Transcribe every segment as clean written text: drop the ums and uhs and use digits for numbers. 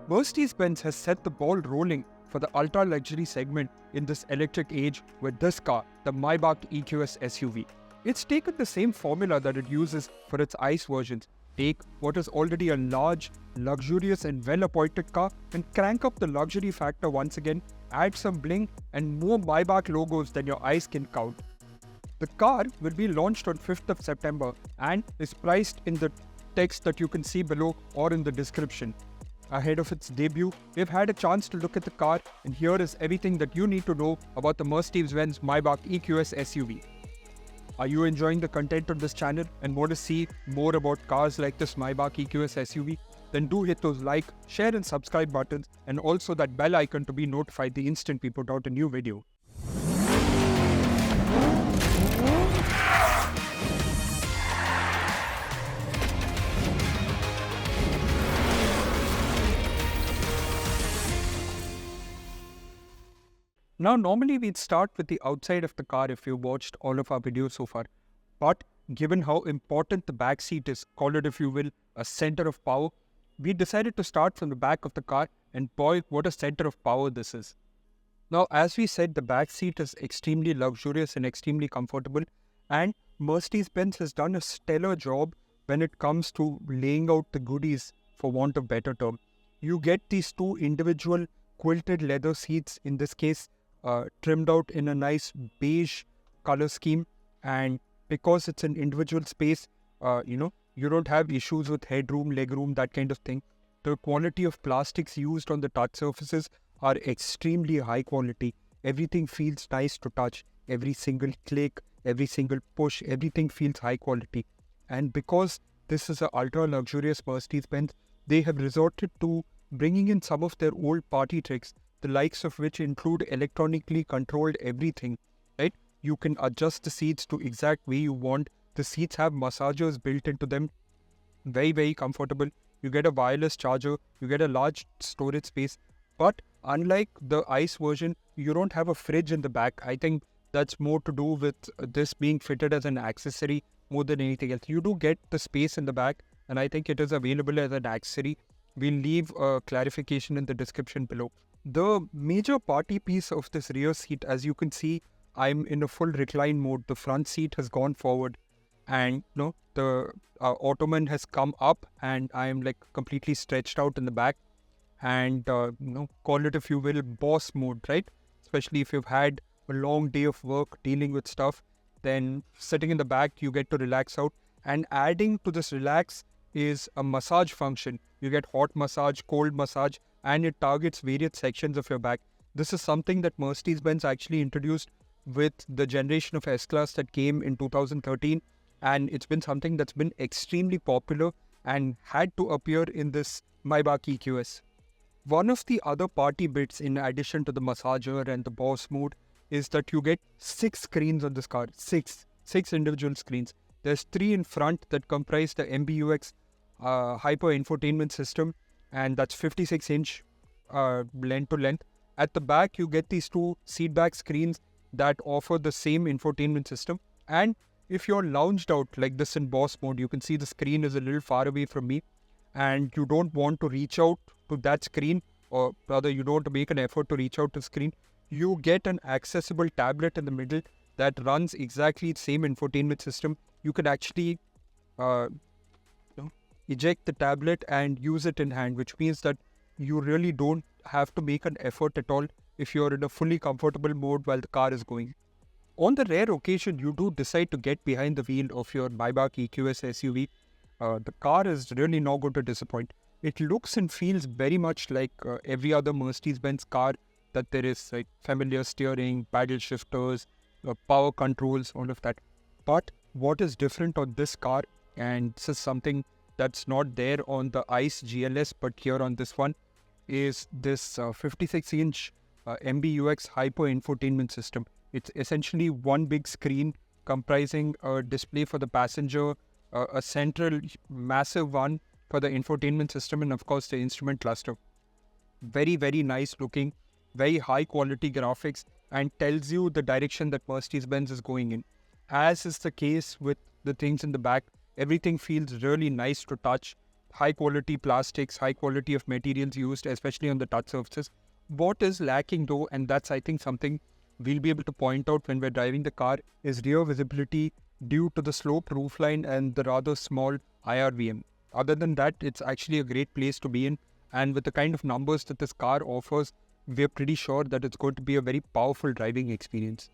Mercedes-Benz has set the ball rolling for the ultra-luxury segment in this electric age with this car, the Maybach EQS SUV. It's taken the same formula that it uses for its ICE versions. Take what is already a large, luxurious and well-appointed car and crank up the luxury factor once again, add some bling and more Maybach logos than your eyes can count. The car will be launched on 5th of September and is priced in the text that you can see below or in the description. Ahead of its debut, we've had a chance to look at the car, and here is everything that you need to know about the Mercedes-Benz Maybach EQS SUV. Are you enjoying the content on this channel and want to see more about cars like this Maybach EQS SUV? Then do hit those like, share and subscribe buttons, and also that bell icon to be notified the instant we put out a new video. Now, normally we'd start with the outside of the car if you watched all of our videos so far. But given how important the back seat is, call it if you will, a center of power, we decided to start from the back of the car, and boy, what a center of power this is. Now, as we said, the back seat is extremely luxurious and extremely comfortable, and Mercedes-Benz has done a stellar job when it comes to laying out the goodies, for want of better term. You get these two individual quilted leather seats, in this case, trimmed out in a nice beige color scheme, and because it's an individual space, you don't have issues with headroom, legroom, that kind of thing. The quality of plastics used on the touch surfaces are extremely high quality. Everything feels nice to touch. Every single click, every single push, everything feels high quality. And because this is an ultra luxurious Mercedes-Benz, they have resorted to bringing in some of their old party tricks, the likes of which include electronically controlled everything, right? You can adjust the seats to exact way you want. The seats have massagers built into them. Very, very comfortable. You get a wireless charger. You get a large storage space. But unlike the ICE version, you don't have a fridge in the back. I think that's more to do with this being fitted as an accessory more than anything else. You do get the space in the back, and I think it is available as an accessory. We'll leave a clarification in the description below. The major party piece of this rear seat, as you can see, I'm in a full recline mode. The front seat has gone forward, and the ottoman has come up, and I'm like completely stretched out in the back. And call it if you will, boss mode, right? Especially if you've had a long day of work dealing with stuff, then sitting in the back, you get to relax out. And adding to this relax is a massage function. You get hot massage, cold massage, and it targets various sections of your back. This is something that Mercedes-Benz actually introduced with the generation of S-Class that came in 2013, and it's been something that's been extremely popular and had to appear in this Maybach EQS. One of the other party bits, in addition to the massager and the boss mode, is that you get 6 screens on this car. Six individual screens. There's 3 in front that comprise the MBUX hyper infotainment system, and that's 56-inch length to length. At the back, you get these 2 seat back screens that offer the same infotainment system. And if you're lounged out like this in boss mode, you can see the screen is a little far away from me, and you don't want to reach out to that screen, or rather you don't want to make an effort to reach out to the screen. You get an accessible tablet in the middle that runs exactly the same infotainment system. You can actually eject the tablet and use it in hand, which means that you really don't have to make an effort at all if you're in a fully comfortable mode while the car is going. On the rare occasion you do decide to get behind the wheel of your Maybach EQS SUV, the car is really not going to disappoint. It looks and feels very much like every other Mercedes-Benz car that there is, like familiar steering, paddle shifters, power controls, all of that. But what is different on this car, and this is something that's not there on the ICE GLS, but here on this one, is this 56-inch MBUX hyper infotainment system. It's essentially one big screen comprising a display for the passenger, a central massive one for the infotainment system, and of course the instrument cluster. Very, very nice looking, very high quality graphics, and tells you the direction that Mercedes-Benz is going in. As is the case with the things in the back, everything feels really nice to touch. high quality plastics, high quality of materials used, especially on the touch surfaces. What is lacking though, and that's I think something we'll be able to point out when we're driving the car, is rear visibility due to the sloped roofline and the rather small IRVM. Other than that, it's actually a great place to be in, and with the kind of numbers that this car offers, we're pretty sure that it's going to be a very powerful driving experience.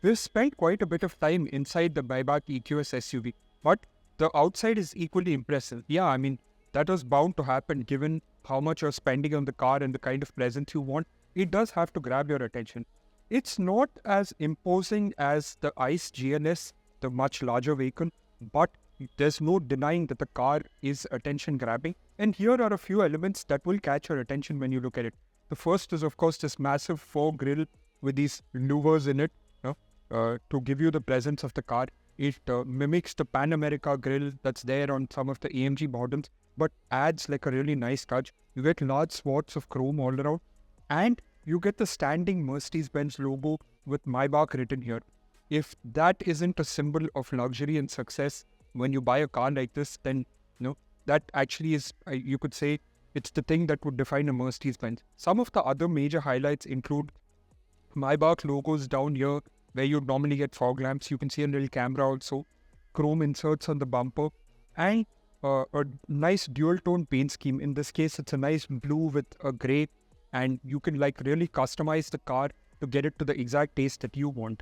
We've spent quite a bit of time inside the Maybach EQS SUV, but the outside is equally impressive. Yeah, I mean, that was bound to happen given how much you're spending on the car and the kind of presence you want. It does have to grab your attention. It's not as imposing as the ICE GLS, the much larger vehicle, but there's no denying that the car is attention grabbing. And here are a few elements that will catch your attention when you look at it. The first is, of course, this massive fog grille with these louvers in it, to give you the presence of the car. It mimics the Pan America grille that's there on some of the AMG models, but adds like a really nice touch. You get large swaths of chrome all around, and you get the standing Mercedes Benz logo with Maybach written here. If that isn't a symbol of luxury and success when you buy a car like this, then that actually is, you could say, it's the thing that would define a Mercedes Benz. Some of the other major highlights include Maybach logos down here, where you'd normally get fog lamps. You can see a little camera also, chrome inserts on the bumper, and a nice dual tone paint scheme. In this case, it's a nice blue with a grey, and you can like really customize the car to get it to the exact taste that you want.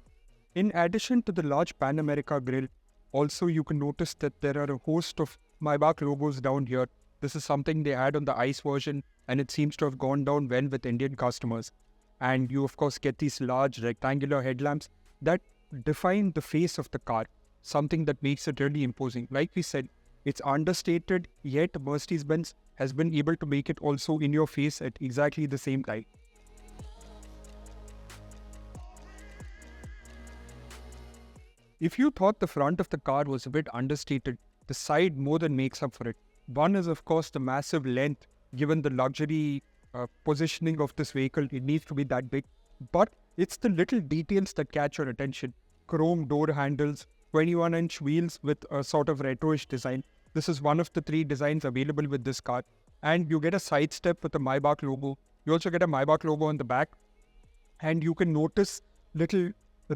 In addition to the large Pan America grille, also you can notice that there are a host of Maybach logos down here. This is something they had on the ICE version, and it seems to have gone down well with Indian customers. And you of course get these large rectangular headlamps that define the face of the car, something that makes it really imposing. Like we said, it's understated, yet Mercedes-Benz has been able to make it also in your face at exactly the same time. If you thought the front of the car was a bit understated, the side more than makes up for it. One is of course the massive length. Given the luxury positioning of this vehicle, it needs to be that big. But it's the little details that catch your attention. Chrome door handles, 21-inch wheels with a sort of retro-ish design. This is one of the 3 designs available with this car. And you get a side step with a Maybach logo. You also get a Maybach logo on the back. And you can notice little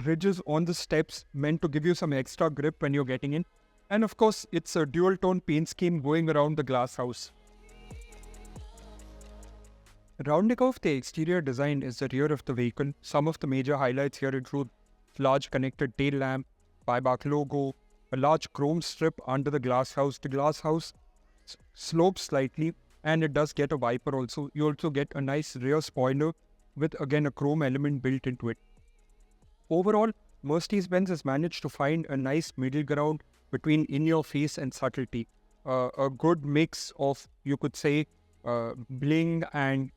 ridges on the steps meant to give you some extra grip when you're getting in. And of course, it's a dual tone paint scheme going around the glass house. Rounding off the exterior design is the rear of the vehicle. Some of the major highlights here include large connected tail lamp, Maybach logo, a large chrome strip under the glass house. The glass house slopes slightly, and it does get a wiper also. You also get a nice rear spoiler with again a chrome element built into it. Overall, Mercedes-Benz has managed to find a nice middle ground between in-your-face and subtlety. A good mix of, you could say, bling and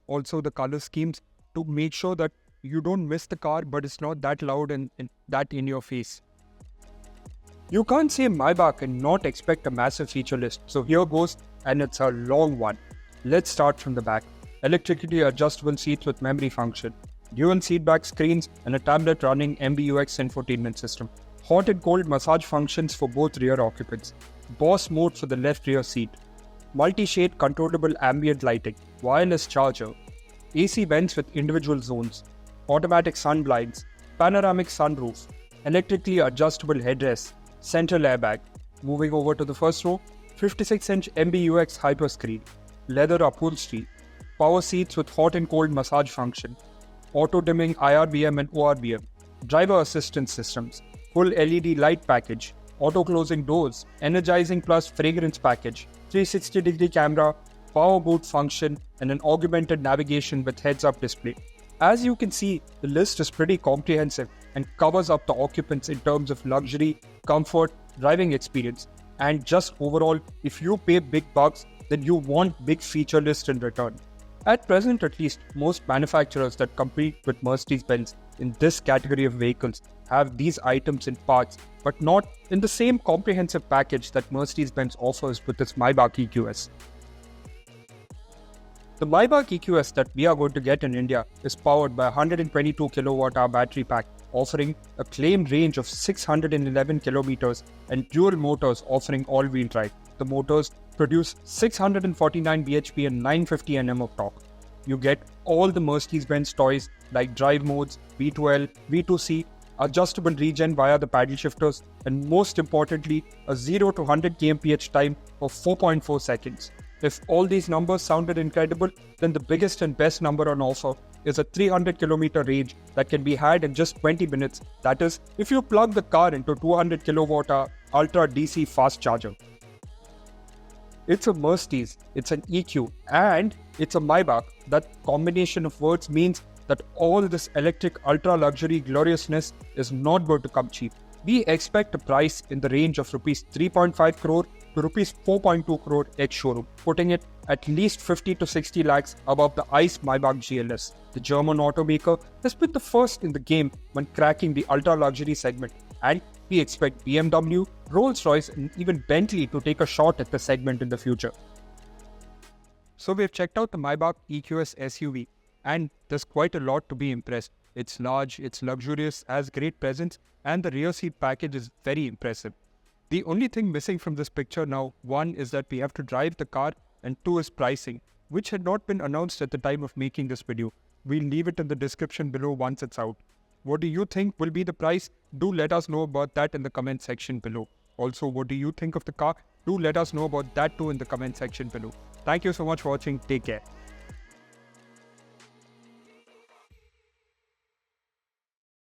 also the color schemes to make sure that you don't miss the car, but it's not that loud and that in your face. You can't say Maybach and not expect a massive feature list. So here goes, and it's a long one. Let's start from the back. Electrically adjustable seats with memory function, dual seat back screens, and a tablet running MBUX infotainment system. Hot and cold massage functions for both rear occupants. Boss mode for the left rear seat. Multi-shade controllable ambient lighting. Wireless charger. AC vents with individual zones. Automatic sun blinds. Panoramic sunroof. Electrically adjustable headrest. Central airbag. Moving over to the first row. 56-inch MBUX hyperscreen. Leather upholstery. Power seats with hot and cold massage function. Auto-dimming IRBM and ORBM. Driver assistance systems. Full LED light package. Auto-closing doors. Energizing plus fragrance package. 360-degree camera. Power boot function. And an augmented navigation with heads-up display. As you can see, the list is pretty comprehensive and covers up the occupants in terms of luxury, comfort, driving experience, and just overall, if you pay big bucks, then you want big feature list in return. At present at least, most manufacturers that compete with Mercedes-Benz in this category of vehicles have these items in parts, but not in the same comprehensive package that Mercedes-Benz offers with its Maybach EQS. The Maybach EQS that we are going to get in India is powered by a 122 kWh battery pack, offering a claimed range of 611 kilometers and dual motors offering all-wheel drive. The motors produce 649 bhp and 950 Nm of torque. You get all the Mercedes Benz toys like drive modes, V12, V2C, adjustable regen via the paddle shifters, and most importantly, a 0 to 100 kmph time of 4.4 seconds. If all these numbers sounded incredible, then the biggest and best number on offer is a 300 kilometer range that can be had in just 20 minutes. That is, if you plug the car into 200 kWh Ultra DC fast charger. It's a Mercedes, it's an EQ, and it's a Maybach. That combination of words means that all this electric ultra luxury gloriousness is not going to come cheap. We expect a price in the range of rupees 3.5 crore to rupees 4.2 crore ex-showroom, putting it at least 50 to 60 lakhs above the ICE Maybach GLS. The German automaker has been the first in the game when cracking the ultra luxury segment, and we expect BMW, Rolls-Royce and even Bentley to take a shot at the segment in the future. So we've checked out the Maybach EQS SUV, and there's quite a lot to be impressed. It's large, it's luxurious, has great presence, and the rear seat package is very impressive. The only thing missing from this picture now, one is that we have to drive the car, and two is pricing, which had not been announced at the time of making this video. We'll leave it in the description below once it's out. What do you think will be the price? Do let us know about that in the comment section below. Also, what do you think of the car? Do let us know about that too in the comment section below. Thank you so much for watching. Take care.